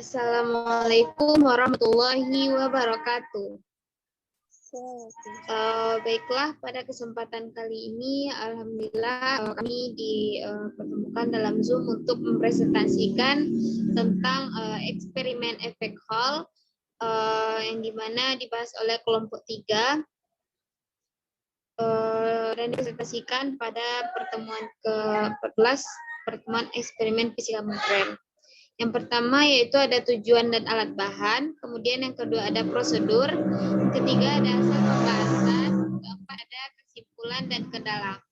Assalamualaikum warahmatullahi wabarakatuh. Baiklah, pada kesempatan kali ini, alhamdulillah kami dipertemukan dalam Zoom untuk mempresentasikan tentang eksperimen efek Hall yang dimana dibahas oleh kelompok 3 dan dipresentasikan pada pertemuan ke-14, pertemuan eksperimen fisika modern. Yang pertama yaitu ada tujuan dan alat bahan, kemudian yang kedua ada prosedur, yang ketiga ada hasil pembahasan, keempat ada kesimpulan dan kendala.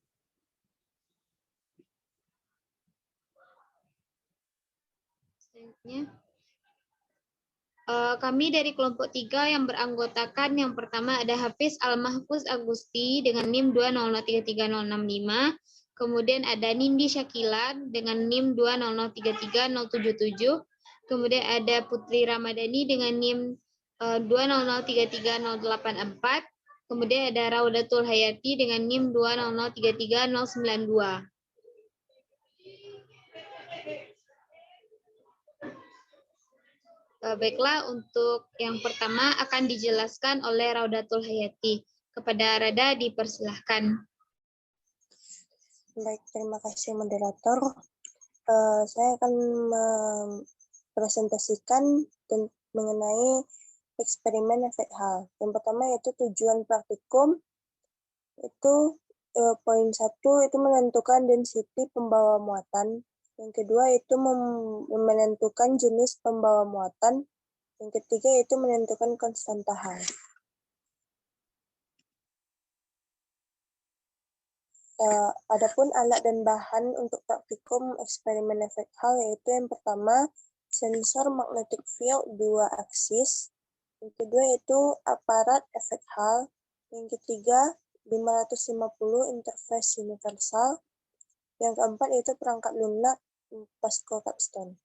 Selanjutnya, kami dari kelompok 3 yang beranggotakan yang pertama ada Hafiz Al-Mahfuz Agusti dengan NIM 200330065, kemudian ada Nindi Syakila dengan NIM 200330077, kemudian ada Putri Ramadhani dengan NIM 200330084, kemudian ada Raudatul Hayati dengan NIM 200330092. Baiklah, untuk yang pertama akan dijelaskan oleh Raudatul Hayati. Kepada Rada dipersilahkan. Baik, terima kasih moderator. Saya akan mempresentasikan mengenai eksperimen efek Hall. Yang pertama yaitu tujuan praktikum. Itu poin 1 itu menentukan density pembawa muatan. Yang kedua itu menentukan jenis pembawa muatan. Yang ketiga itu menentukan konstanta Hall. Adapun alat dan bahan untuk praktikum eksperimen efek Hall yaitu yang pertama sensor magnetic field 2 aksis, yang kedua itu aparat efek Hall, yang ketiga 550 interface universal, yang keempat itu perangkat lunak Pasco Capstone.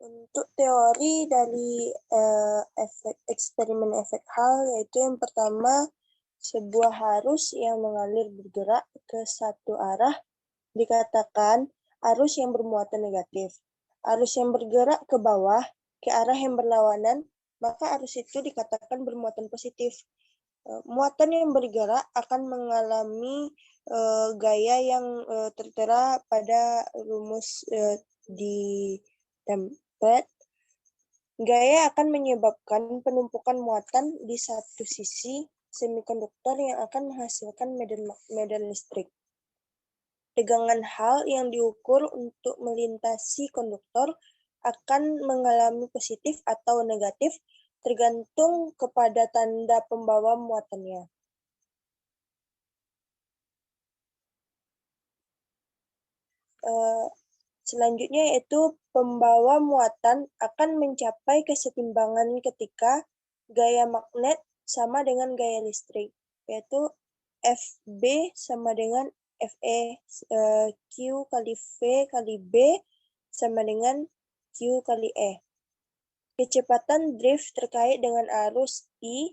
Untuk teori dari eksperimen efek Hall yaitu yang pertama sebuah arus yang mengalir bergerak ke satu arah dikatakan arus yang bermuatan negatif. Arus yang bergerak ke bawah ke arah yang berlawanan maka arus itu dikatakan bermuatan positif. Muatan yang bergerak akan mengalami gaya yang tertera pada rumus di template. Gaya akan menyebabkan penumpukan muatan di satu sisi semikonduktor yang akan menghasilkan medan listrik. Tegangan Hall yang diukur untuk melintasi konduktor akan mengalami positif atau negatif tergantung kepada tanda pembawa muatannya. Selanjutnya yaitu pembawa muatan akan mencapai kesetimbangan ketika gaya magnet sama dengan gaya listrik, yaitu FB sama dengan FE, Q kali V kali B sama dengan Q kali E. Kecepatan drift terkait dengan arus I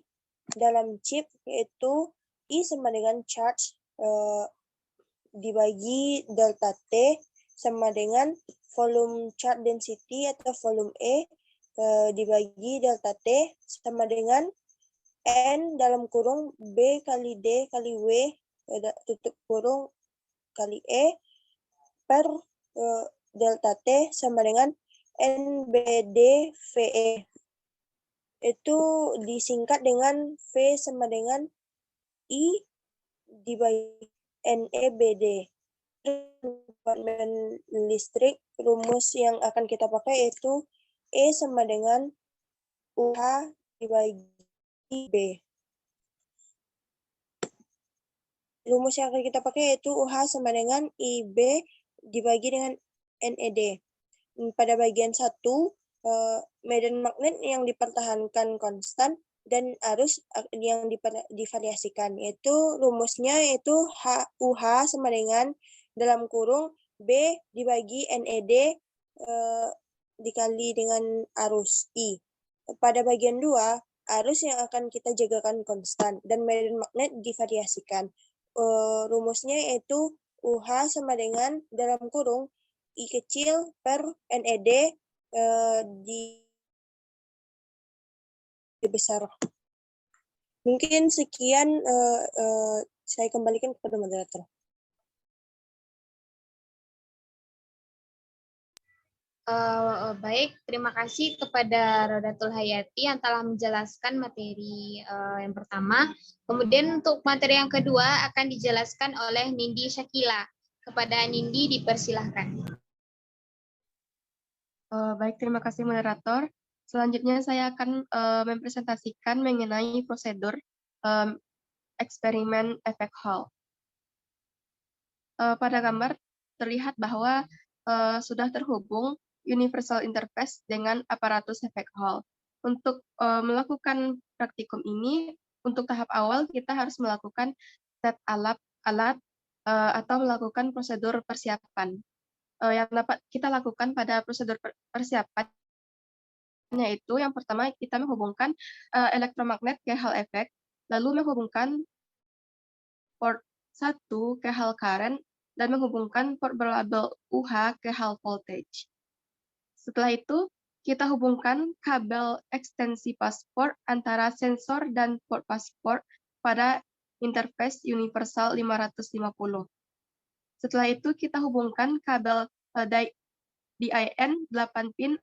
dalam chip yaitu I sama dengan charge dibagi delta T sama dengan volume charge density atau volume E dibagi delta T sama dengan N dalam kurung B kali D kali W tutup kurung kali E per delta T sama dengan NBD VE. Itu disingkat dengan V sama dengan I dibagi NEBD. Departemen listrik, rumus yang akan kita pakai yaitu E sama dengan UH dibagi B. Rumus yang akan kita pakai yaitu UH sama dengan IB dibagi dengan NED. Pada bagian 1, medan magnet yang dipertahankan konstan dan arus yang divariasikan. Yaitu rumusnya yaitu UH sama dengan dalam kurung B dibagi NED dikali dengan arus I. Pada bagian 2, arus yang akan kita jagakan konstan dan medan magnet divariasikan. rumusnya yaitu UH sama dengan dalam kurung I kecil per NED besar. Mungkin sekian saya kembalikan kepada moderator. Baik, terima kasih kepada Rodatul Hayati yang telah menjelaskan materi yang pertama. Kemudian untuk materi yang kedua akan dijelaskan oleh Nindi Syakila. Kepada Nindi dipersilahkan. Baik, terima kasih moderator. Selanjutnya saya akan mempresentasikan mengenai prosedur eksperimen efek Hall. Pada gambar terlihat bahwa sudah terhubung universal interface dengan aparatus efek Hall. Untuk melakukan praktikum ini, untuk tahap awal kita harus melakukan set alat atau melakukan prosedur persiapan. Yang dapat kita lakukan pada prosedur persiapan yaitu yang pertama kita menghubungkan elektromagnet ke Hall effect, lalu menghubungkan port 1 ke Hall current, dan menghubungkan port berlabel UH ke Hall voltage. Setelah itu, kita hubungkan kabel ekstensi pasport antara sensor dan port pasport pada interface universal 550. Setelah itu, kita hubungkan kabel DIN 8 pin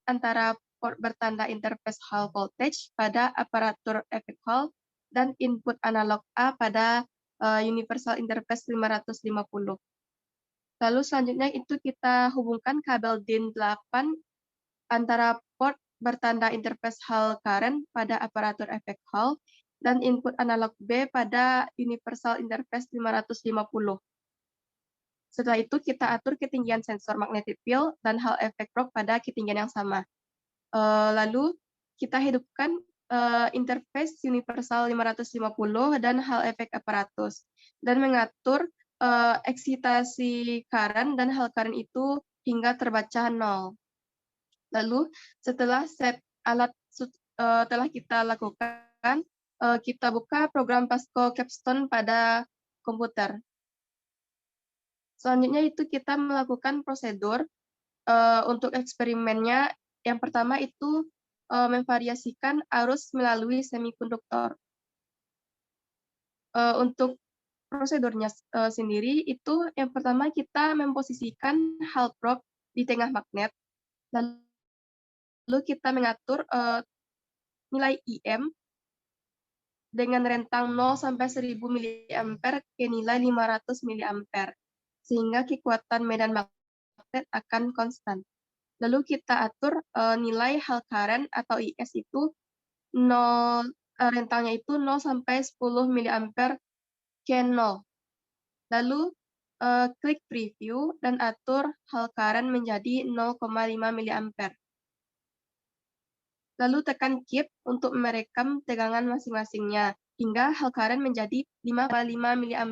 antara port bertanda interface Hall voltage pada aparatur efek Hall dan input analog A pada universal interface 550. Lalu selanjutnya itu kita hubungkan kabel DIN 8 antara port bertanda interface Hall current pada aparatur efek Hall dan input analog B pada universal interface 550. Setelah itu kita atur ketinggian sensor magnetic field dan Hall effect probe pada ketinggian yang sama. Lalu kita hidupkan interface universal 550 dan Hall effect apparatus dan mengatur eksitasi current dan Hall current itu hingga terbaca 0. Lalu setelah set alat telah kita lakukan, kita buka program Pasco Capstone pada komputer. Selanjutnya itu kita melakukan prosedur untuk eksperimennya. Yang pertama itu memvariasikan arus melalui semikonduktor. Untuk prosedurnya sendiri itu yang pertama kita memposisikan Hall probe di tengah magnet, lalu kita mengatur nilai IM dengan rentang 0 sampai 1000 mA ke nilai 500 mA, sehingga kekuatan medan magnet akan konstan. Lalu kita atur nilai Hall current atau IS itu 0, rentangnya itu 0 sampai 10 mA ke 0. Lalu klik preview dan atur Hall current menjadi 0,5 mA. Lalu tekan keep untuk merekam tegangan masing-masingnya hingga Hall current menjadi 5,5 mA.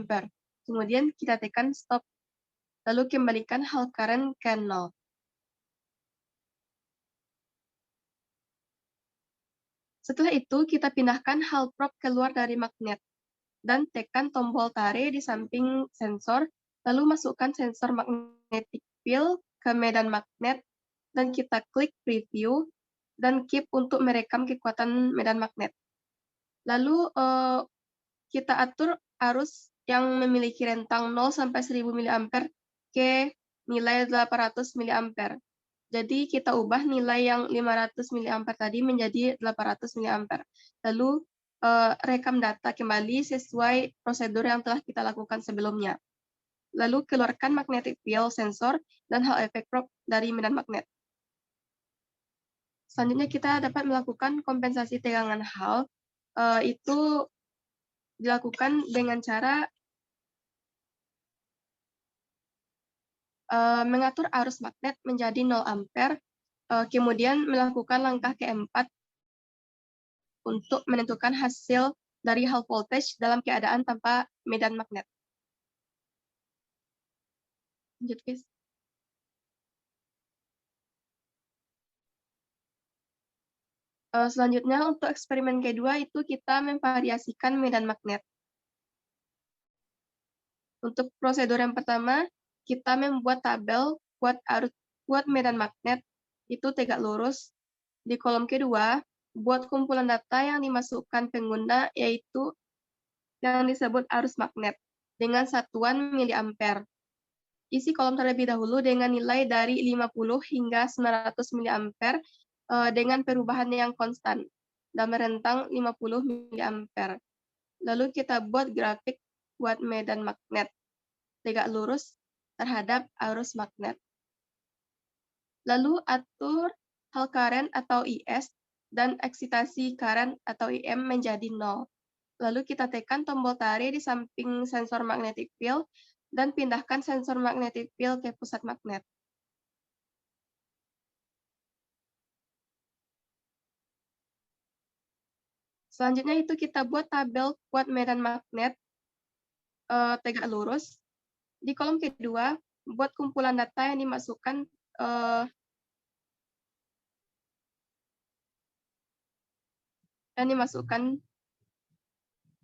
Kemudian kita tekan stop. Lalu kembalikan Hall current ke 0. Setelah itu, kita pindahkan Hall probe keluar dari magnet dan tekan tombol tare di samping sensor, lalu masukkan sensor magnetic field ke medan magnet, dan kita klik preview dan keep untuk merekam kekuatan medan magnet. Lalu kita atur arus yang memiliki rentang 0 sampai 1000 mA ke nilai 800 mA. Jadi kita ubah nilai yang 500 mA tadi menjadi 800 mA. Lalu rekam data kembali sesuai prosedur yang telah kita lakukan sebelumnya. Lalu keluarkan magnetic field sensor dan Hall effect probe dari medan magnet. Selanjutnya kita dapat melakukan kompensasi tegangan Hall. Itu dilakukan dengan cara mengatur arus magnet menjadi 0 ampere, kemudian melakukan langkah keempat untuk menentukan hasil dari Hall voltage dalam keadaan tanpa medan magnet. Lanjut, please. Selanjutnya untuk eksperimen kedua itu kita memvariasikan medan magnet. Untuk prosedur yang pertama, kita membuat tabel kuat medan magnet itu tegak lurus. Di kolom kedua, buat kumpulan data yang dimasukkan pengguna, yaitu yang disebut arus magnet dengan satuan miliampere. Isi kolom terlebih dahulu dengan nilai dari 50 hingga 900 miliampere dengan perubahan yang konstan dalam rentang 50 miliampere. Lalu kita buat grafik buat medan magnet tegak lurus terhadap arus magnet. Lalu atur Hall current atau IS dan eksitasi current atau IM menjadi 0. Lalu kita tekan tombol tarik di samping sensor magnetic field dan pindahkan sensor magnetic field ke pusat magnet. Selanjutnya itu kita buat tabel kuat medan magnet tegak lurus. Di kolom kedua, buat kumpulan data yang dimasukkan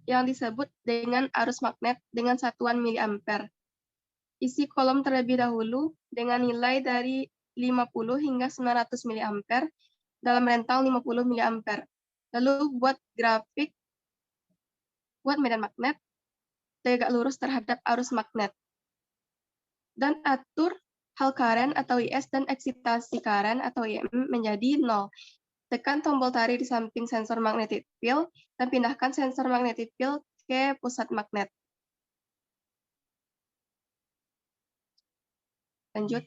yang disebut dengan arus magnet dengan satuan miliampere. Isi kolom terlebih dahulu dengan nilai dari 50 hingga 900 miliampere dalam rentang 50 miliampere. Lalu buat grafik buat medan magnet tegak lurus terhadap arus magnet. Dan atur Hall current atau IS dan eksitasi current atau IM menjadi 0. Tekan tombol tarik di samping sensor magnetic field dan pindahkan sensor magnetic field ke pusat magnet. Lanjut.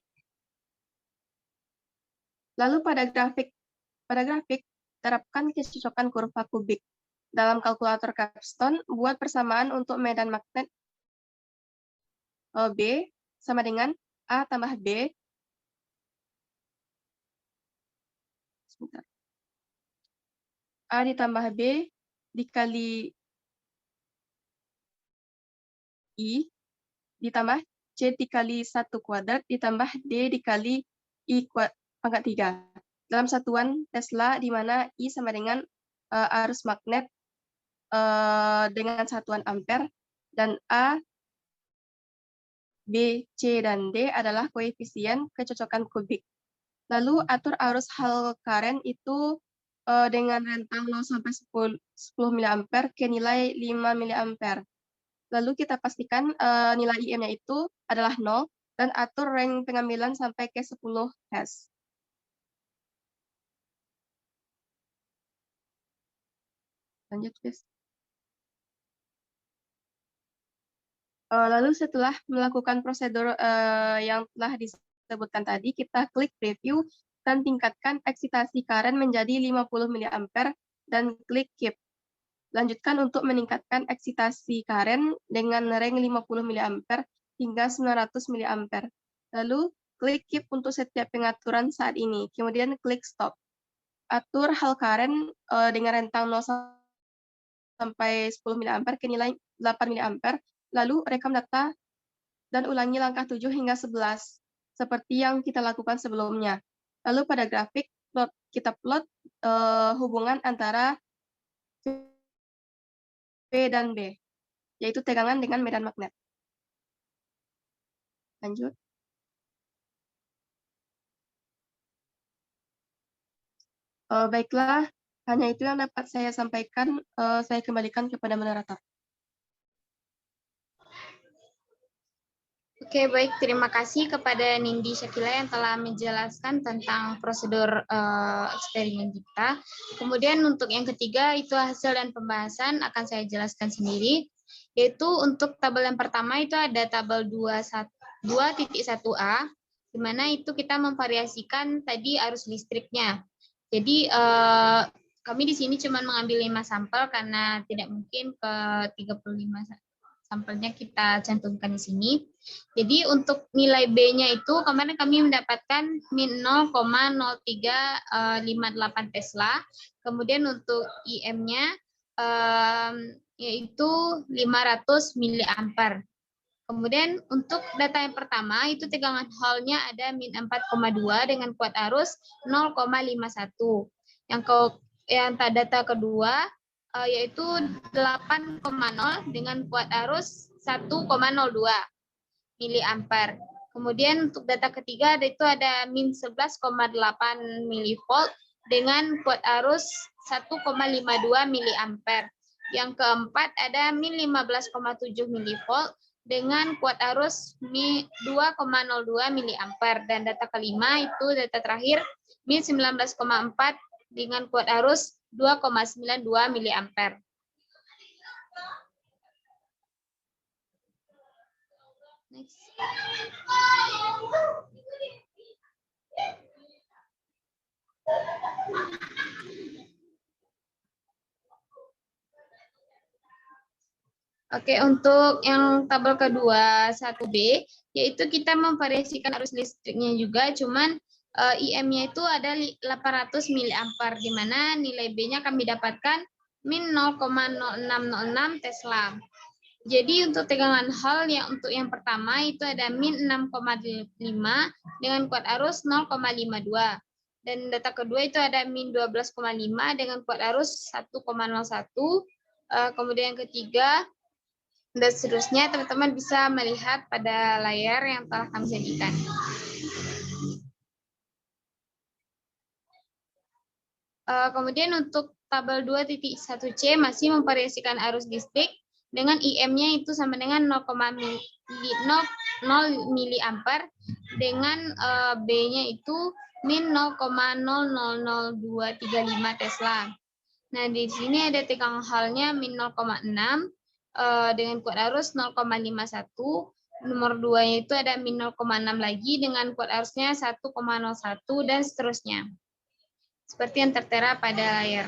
Lalu pada grafik terapkan kecocokan kurva kubik. Dalam kalkulator Capstone, buat persamaan untuk medan magnet B sama dengan A tambah B. Sebentar. A ditambah B dikali I ditambah C dikali 1 kuadrat ditambah D dikali I pangkat 3. Dalam satuan Tesla, di mana I sama dengan arus magnet dengan satuan ampere, dan A, B, C, dan D adalah koefisien kecocokan kubik. Lalu atur arus Hall current itu dengan rentang 0 sampai 10 mA ke nilai 5 mA. Lalu kita pastikan nilai IM-nya itu adalah 0 dan atur range pengambilan sampai ke 10 Hz. Lanjut, guys. Lalu setelah melakukan prosedur yang telah disebutkan tadi, kita klik preview dan tingkatkan eksitasi current menjadi 50 mA dan klik keep. Lanjutkan untuk meningkatkan eksitasi current dengan range 50 mA hingga 900 mA. Lalu klik keep untuk setiap pengaturan saat ini. Kemudian klik stop. Atur Hall current dengan rentang 0 sampai 10 mA ke nilai 8 mA. Lalu rekam data dan ulangi langkah 7 hingga 11 seperti yang kita lakukan sebelumnya. Lalu pada grafik kita plot hubungan antara P dan B, yaitu tegangan dengan medan magnet. Lanjut. Baiklah, hanya itu yang dapat saya sampaikan. Saya kembalikan kepada moderator. Oke, baik. Terima kasih kepada Nindi Syakila yang telah menjelaskan tentang prosedur eksperimen kita. Kemudian untuk yang ketiga, itu hasil dan pembahasan akan saya jelaskan sendiri. Yaitu untuk tabel yang pertama itu ada tabel 2.1a, di mana itu kita memvariasikan tadi arus listriknya. Jadi kami di sini cuma mengambil 5 sampel karena tidak mungkin ke 35 sampelnya kita cantumkan di sini. Jadi untuk nilai B-nya itu kemarin kami mendapatkan min 0,0358 Tesla. Kemudian untuk IM-nya yaitu 500 miliampere. Kemudian untuk data yang pertama itu tegangan Hall-nya ada min 4,2 dengan kuat arus 0,51. Yang data kedua yaitu 8,0 dengan kuat arus 1,02 miliampere. Kemudian untuk data ketiga itu ada min 11,8 milivolt dengan kuat arus 1,52 miliampere. Yang keempat ada min 15,7 milivolt dengan kuat arus 2,02 miliampere. Dan data kelima itu data terakhir min 19,4 dengan kuat arus 2,92 miliampere. Next. Oke, untuk yang tabel kedua 1B, yaitu kita memvariasikan arus listriknya juga, cuman IM-nya itu ada 800 miliampere, di mana nilai B-nya kami dapatkan min 0,0606 Tesla. Jadi untuk tegangan Hall untuk yang pertama itu ada min 6,5 dengan kuat arus 0,52. Dan data kedua itu ada min 12,5 dengan kuat arus 1,01. Kemudian yang ketiga dan seterusnya, teman-teman bisa melihat pada layar yang telah kami sajikan. Kemudian untuk tabel 2.1C masih memvariasikan arus listrik dengan IM-nya itu sama dengan 0 miliampere dengan B-nya itu min 0,000235 Tesla. Nah, di sini ada tegangan Hall-nya min 0,6 dengan kuat arus 0,51. Nomor 2-nya itu ada min 0,6 lagi dengan kuat arusnya 1,01 dan seterusnya. Seperti yang tertera pada layar.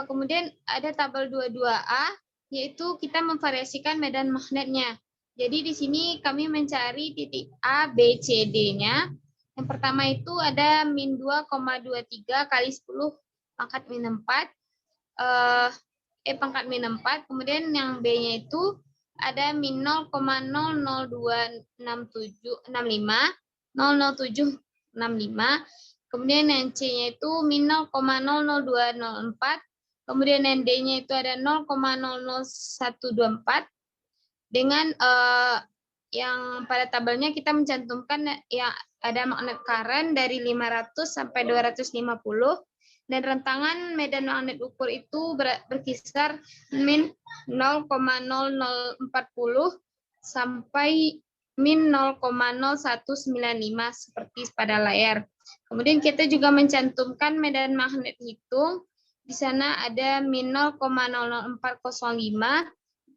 Kemudian ada tabel 22A, yaitu kita memvariasikan medan magnetnya. Jadi di sini kami mencari titik A, B, C, D-nya. Yang pertama itu ada min 2,23 kali 10 pangkat min 4. Pangkat min 4. Kemudian yang B-nya itu ada min 0,00265. Kemudian yang C-nya itu min 0,00204. Kemudian yang D-nya itu ada 0,00124. Dengan yang pada tabelnya kita mencantumkan yang ada magnet current dari 500 sampai 250. Dan rentangan medan magnet ukur itu berkisar min 0,0040 sampai min 0,0195 seperti pada layar. Kemudian kita juga mencantumkan medan magnet hitung. Di sana ada min 0,00405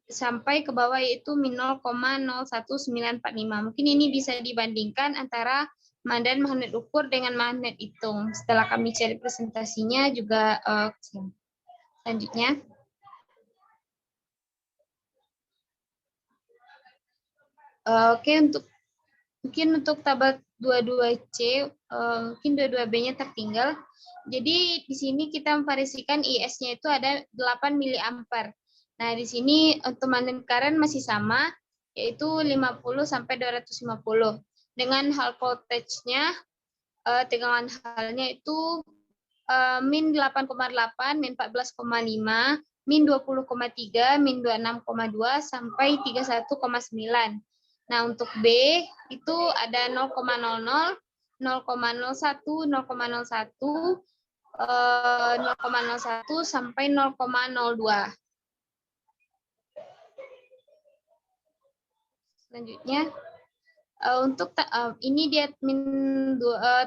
sampai ke bawah yaitu min 0,01945. Mungkin ini bisa dibandingkan antara medan magnet ukur dengan magnet hitung. Setelah kami cari presentasinya juga selanjutnya. Oke, mungkin untuk tabel 22C, mungkin 22B-nya tertinggal. Jadi di sini kita memvariasikan IS-nya itu ada 8 miliampere. Nah, di sini untuk magnet current masih sama, yaitu 50 sampai 250. Dengan Hall voltage-nya, tegangan Hall-nya itu min 8,8, min 14,5, min 20,3, min 26,2 sampai 31,9. Nah, untuk B itu ada 0,00, 0,01, 0,01, 0,01 sampai 0,02. Selanjutnya, untuk ini dia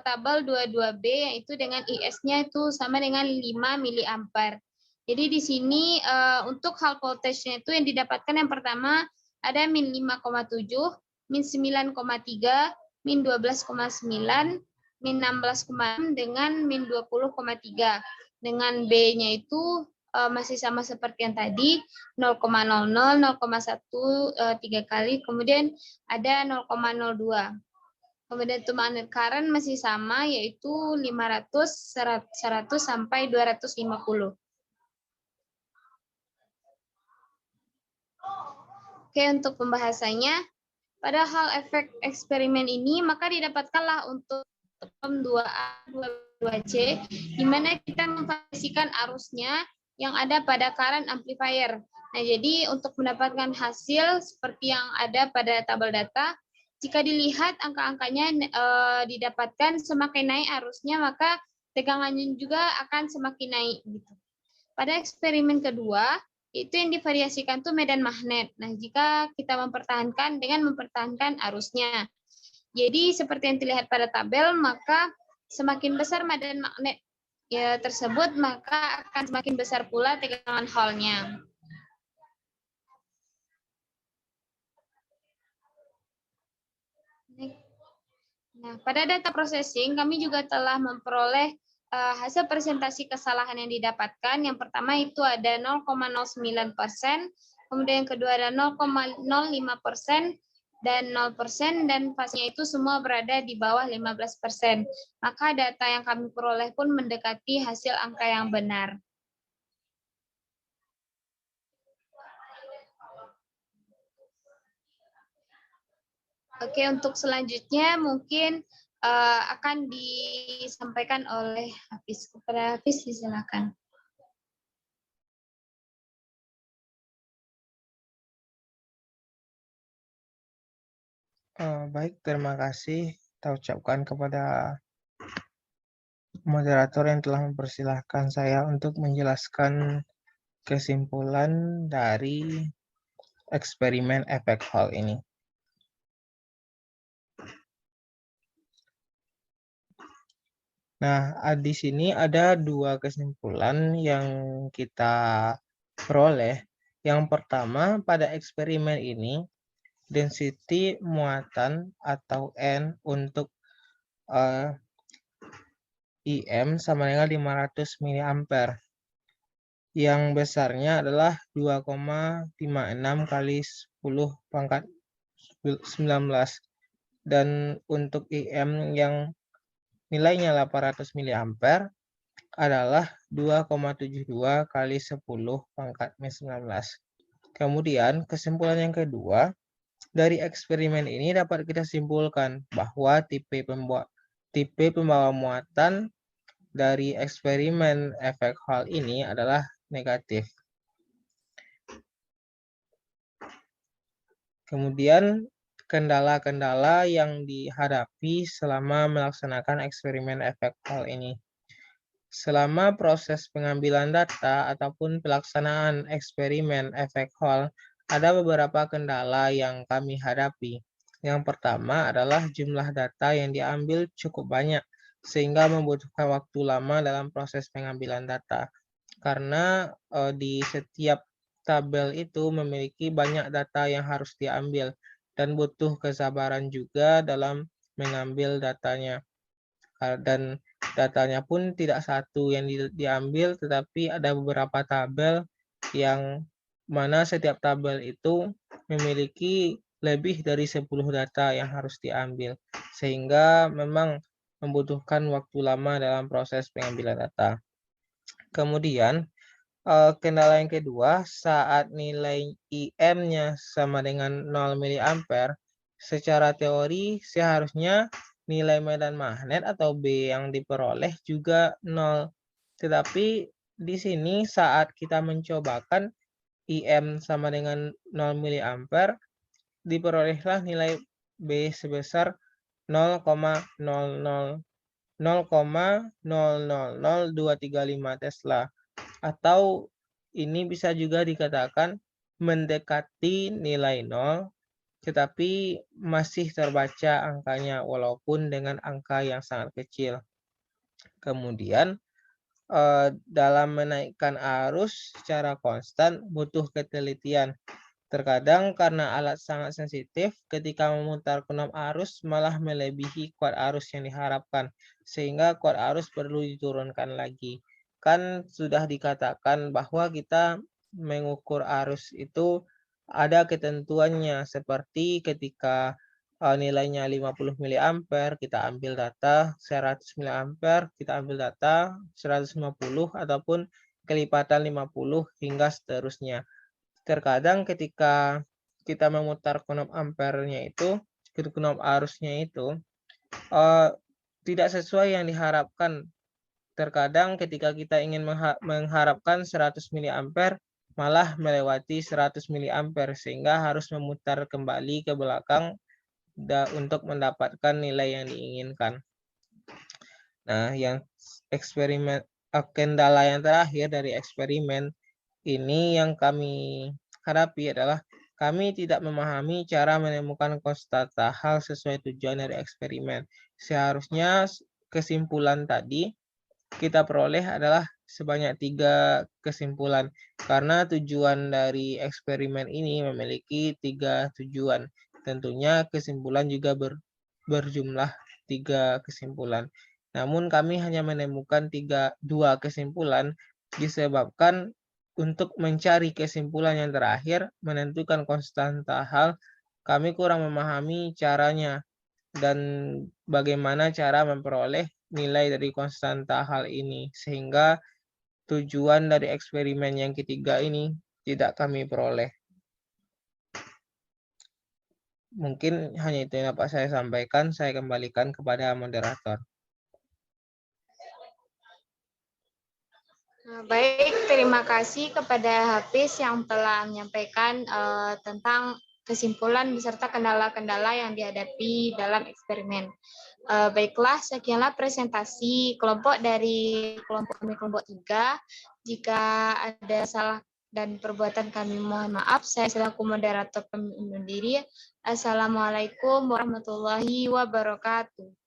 tabel 22B yaitu dengan IS-nya itu sama dengan 5 miliampere. Jadi di sini untuk Hall voltage-nya itu yang didapatkan yang pertama ada min 5,7, min 9,3, min 12,9, min 16,6 dengan min 20,3. Dengan B-nya itu masih sama seperti yang tadi, 0,00, 0,1 3 kali, kemudian ada 0,02. Kemudian untuk magnet current masih sama, yaitu 500, 100 sampai 250. Oke, untuk pembahasannya, pada Hall efek eksperimen ini, maka didapatkanlah untuk term 2A, 2C, di mana kita memvariasikan arusnya yang ada pada current amplifier. Nah, jadi untuk mendapatkan hasil seperti yang ada pada tabel data, jika dilihat angka-angkanya didapatkan semakin naik arusnya, maka tegangannya juga akan semakin naik. Gitu. Pada eksperimen kedua, itu yang divariasikan tuh medan magnet. Nah, jika kita mempertahankan dengan mempertahankan arusnya. Jadi seperti yang terlihat pada tabel, maka semakin besar medan magnet ya tersebut, maka akan semakin besar pula tegangan Hall-nya. Nah, pada data processing kami juga telah memperoleh hasil presentasi kesalahan yang didapatkan. Yang pertama itu ada 0,09%, kemudian yang kedua ada 0,05%, dan 0%, dan fasenya itu semua berada di bawah 15%. Maka data yang kami peroleh pun mendekati hasil angka yang benar. Oke, untuk selanjutnya mungkin akan disampaikan oleh Hafiz. Kepada Hafiz, silakan. Baik, terima kasih kita ucapkan kepada moderator yang telah mempersilahkan saya untuk menjelaskan kesimpulan dari eksperimen efek Hall ini. Nah, di sini ada dua kesimpulan yang kita peroleh. Yang pertama, pada eksperimen ini, density muatan atau N untuk IM sama dengan 500 mA. Yang besarnya adalah 2,56 kali 10 pangkat 19. Dan untuk IM yang nilainya 800 mA adalah 2,72 kali 10 pangkat 19. Kemudian kesimpulan yang kedua, dari eksperimen ini dapat kita simpulkan bahwa tipe pembawa muatan dari eksperimen efek Hall ini adalah negatif. Kemudian kendala-kendala yang dihadapi selama melaksanakan eksperimen efek Hall ini. Selama proses pengambilan data ataupun pelaksanaan eksperimen efek Hall, ada beberapa kendala yang kami hadapi. Yang pertama adalah jumlah data yang diambil cukup banyak, sehingga membutuhkan waktu lama dalam proses pengambilan data. Karena di setiap tabel itu memiliki banyak data yang harus diambil, dan butuh kesabaran juga dalam mengambil datanya. Dan datanya pun tidak satu yang diambil, tetapi ada beberapa tabel yang mana setiap tabel itu memiliki lebih dari 10 data yang harus diambil, sehingga memang membutuhkan waktu lama dalam proses pengambilan data. Kemudian kendala yang kedua, saat nilai IM-nya sama dengan 0 mA, secara teori seharusnya nilai medan magnet atau B yang diperoleh juga 0. Tetapi di sini saat kita mencobakan IM sama dengan 0 mA, diperolehlah nilai B sebesar 0,000235 Tesla. Atau ini bisa juga dikatakan mendekati nilai 0, tetapi masih terbaca angkanya walaupun dengan angka yang sangat kecil. Kemudian dalam menaikkan arus secara konstan butuh ketelitian. Terkadang karena alat sangat sensitif, ketika memutar knob arus malah melebihi kuat arus yang diharapkan, sehingga kuat arus perlu diturunkan lagi. Kan sudah dikatakan bahwa kita mengukur arus itu ada ketentuannya, seperti ketika nilainya 50 mA, kita ambil data 100 mA, kita ambil data 150, ataupun kelipatan 50 hingga seterusnya. Terkadang ketika kita memutar knob ampernya itu, knob arusnya itu tidak sesuai yang diharapkan terkadang ketika kita ingin mengharapkan 100 mA malah melewati 100 mA sehingga harus memutar kembali ke belakang untuk mendapatkan nilai yang diinginkan. Nah, yang kendala yang terakhir dari eksperimen ini yang kami hadapi adalah kami tidak memahami cara menemukan konstanta hal sesuai tujuan dari eksperimen. Seharusnya kesimpulan tadi kita peroleh adalah sebanyak 3 kesimpulan. Karena tujuan dari eksperimen ini memiliki 3 tujuan. Tentunya kesimpulan juga berjumlah 3 kesimpulan. Namun kami hanya menemukan 2 kesimpulan disebabkan untuk mencari kesimpulan yang terakhir, menentukan konstanta hal, kami kurang memahami caranya dan bagaimana cara memperoleh nilai dari konstanta hal ini, sehingga tujuan dari eksperimen yang ketiga ini tidak kami peroleh. Mungkin hanya itu yang dapat saya sampaikan. Saya kembalikan kepada moderator. Baik, terima kasih kepada Hafiz yang telah menyampaikan tentang kesimpulan beserta kendala-kendala yang dihadapi dalam eksperimen. Baiklah, sekianlah presentasi kelompok dari kelompok 3. Jika ada salah dan perbuatan kami mohon maaf. Saya selaku moderator kami undur diri. Assalamualaikum warahmatullahi wabarakatuh.